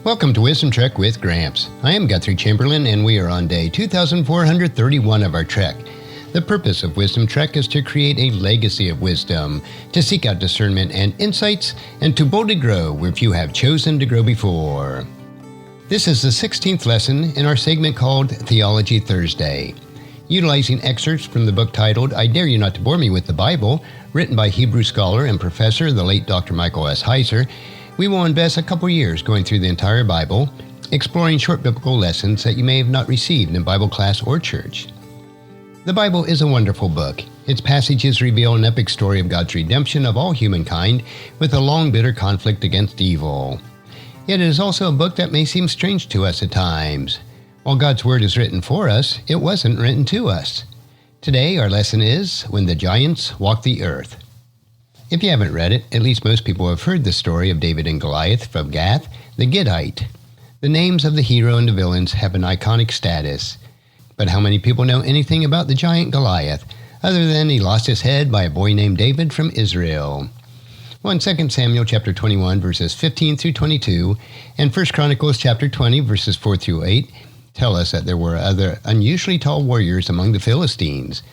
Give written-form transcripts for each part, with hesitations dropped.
Welcome to Wisdom Trek with Gramps. I am Guthrie Chamberlain, and we are on day 2431 of our trek. The purpose of Wisdom Trek is to create a legacy of wisdom, to seek out discernment and insights, and to boldly grow where few have chosen to grow before. This is the 16th lesson in our segment called Theology Thursday. Utilizing excerpts from the book titled I Dare You Not to Bore Me with the Bible, written by Hebrew scholar and professor, the late Dr. Michael S Heiser, we will invest a couple years going through the entire Bible, exploring short biblical lessons that you may have not received in Bible class or church. The Bible is a wonderful book. Its passages reveal an epic story of God's redemption of all humankind with a long, bitter conflict against evil. Yet it is also a book that may seem strange to us at times. While God's Word is written for us, it wasn't written to us. Today, our lesson is When the Giants Walk the Earth. If you haven't read it, at least most people have heard the story of David and Goliath from Gath, the Gittite. The names of the hero and the villains have an iconic status. But how many people know anything about the giant Goliath, other than he lost his head by a boy named David from Israel? Well, in 2 Samuel chapter 21, verses 15 through 22, and 1 Chronicles chapter 20, verses 4 through 8, tell us that there were other unusually tall warriors among the Philistines.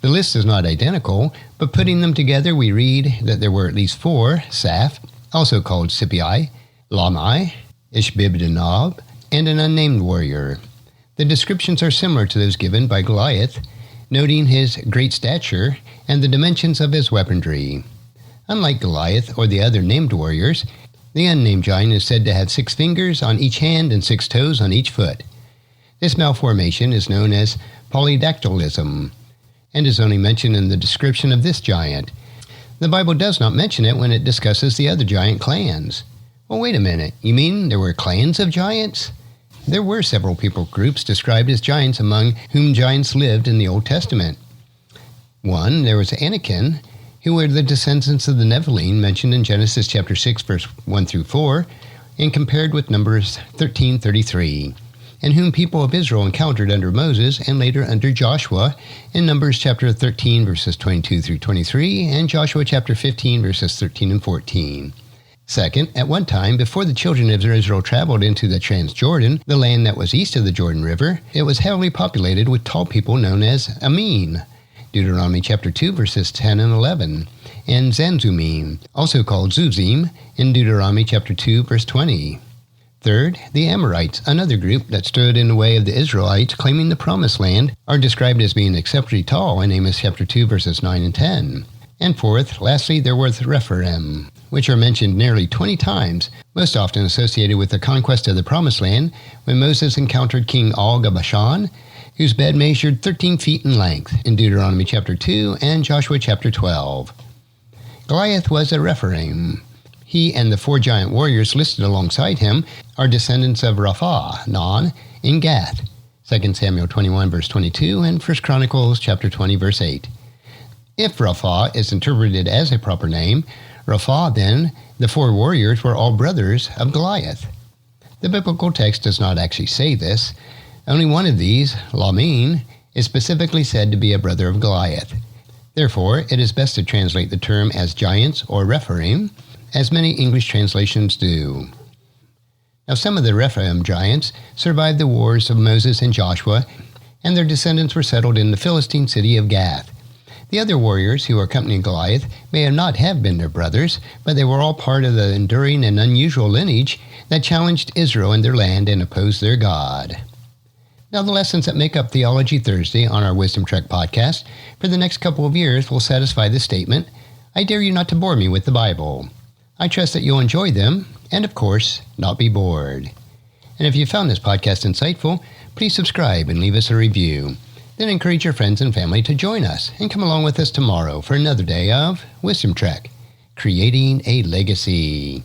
The list is not identical, but putting them together, we read that there were at least 4, Saph, also called Sippai, Lahmi, Ishbibenob, and an unnamed warrior. The descriptions are similar to those given by Goliath, noting his great stature and the dimensions of his weaponry. Unlike Goliath or the other named warriors, the unnamed giant is said to have 6 fingers on each hand and 6 toes on each foot. This malformation is known as polydactylism, and is only mentioned in the description of this giant. The Bible does not mention it when it discusses the other giant clans. Well, wait a minute. You mean there were clans of giants? There were several people groups described as giants among whom giants lived in the Old Testament. One, there was Anakim, who were the descendants of the Nephilim mentioned in Genesis chapter 6, verse 1 through 4, and compared with Numbers 13:33. And whom people of Israel encountered under Moses and later under Joshua in Numbers chapter 13, verses 22 through 23, and Joshua chapter 15, verses 13 and 14. Second, at one time, before the children of Israel traveled into the Transjordan, the land that was east of the Jordan River, it was heavily populated with tall people known as Amim, Deuteronomy chapter 2, verses 10 and 11, and Zanzumim, also called Zuzim, in Deuteronomy chapter 2, verse 20. Third, the Amorites, another group that stood in the way of the Israelites claiming the Promised Land, are described as being exceptionally tall in Amos chapter 2, verses 9 and 10. And fourth, lastly, there was Rephaim, which are mentioned nearly 20 times, most often associated with the conquest of the Promised Land, when Moses encountered King Og of Bashan, whose bed measured 13 feet in length, in Deuteronomy chapter 2 and Joshua chapter 12. Goliath was a Rephaim. He and the 4 giant warriors listed alongside him are descendants of Rapha, Non, in Gath, 2 Samuel 21, verse 22, and 1 Chronicles chapter 20, verse 8. If Rapha is interpreted as a proper name, Rapha, then, the 4 warriors were all brothers of Goliath. The biblical text does not actually say this. Only one of these, Lahmi, is specifically said to be a brother of Goliath. Therefore, it is best to translate the term as giants or Rephaim, as many English translations do. Now, some of the Rephaim giants survived the wars of Moses and Joshua, and their descendants were settled in the Philistine city of Gath. The other warriors who accompanied Goliath may not have been their brothers, but they were all part of the enduring and unusual lineage that challenged Israel in their land and opposed their God. Now, the lessons that make up Theology Thursday on our Wisdom Trek podcast for the next couple of years will satisfy the statement, I dare you not to bore me with the Bible. I trust that you'll enjoy them, and of course, not be bored. And if you found this podcast insightful, please subscribe and leave us a review. Then encourage your friends and family to join us and come along with us tomorrow for another day of Wisdom Trek, Creating a Legacy.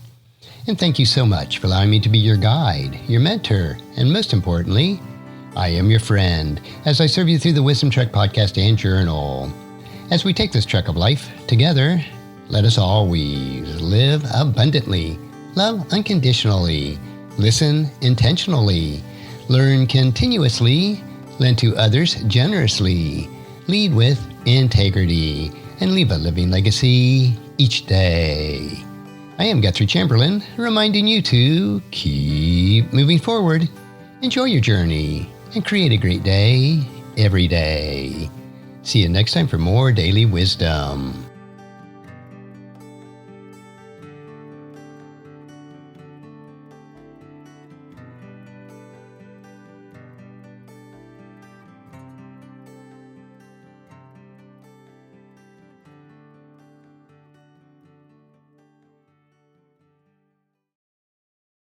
And thank you so much for allowing me to be your guide, your mentor, and most importantly, I am your friend as I serve you through the Wisdom Trek podcast and journal. As we take this trek of life together, let us always live abundantly, love unconditionally, listen intentionally, learn continuously, lend to others generously, lead with integrity, and leave a living legacy each day. I am Guthrie Chamberlain, reminding you to keep moving forward, enjoy your journey, and create a great day every day. See you next time for more daily wisdom.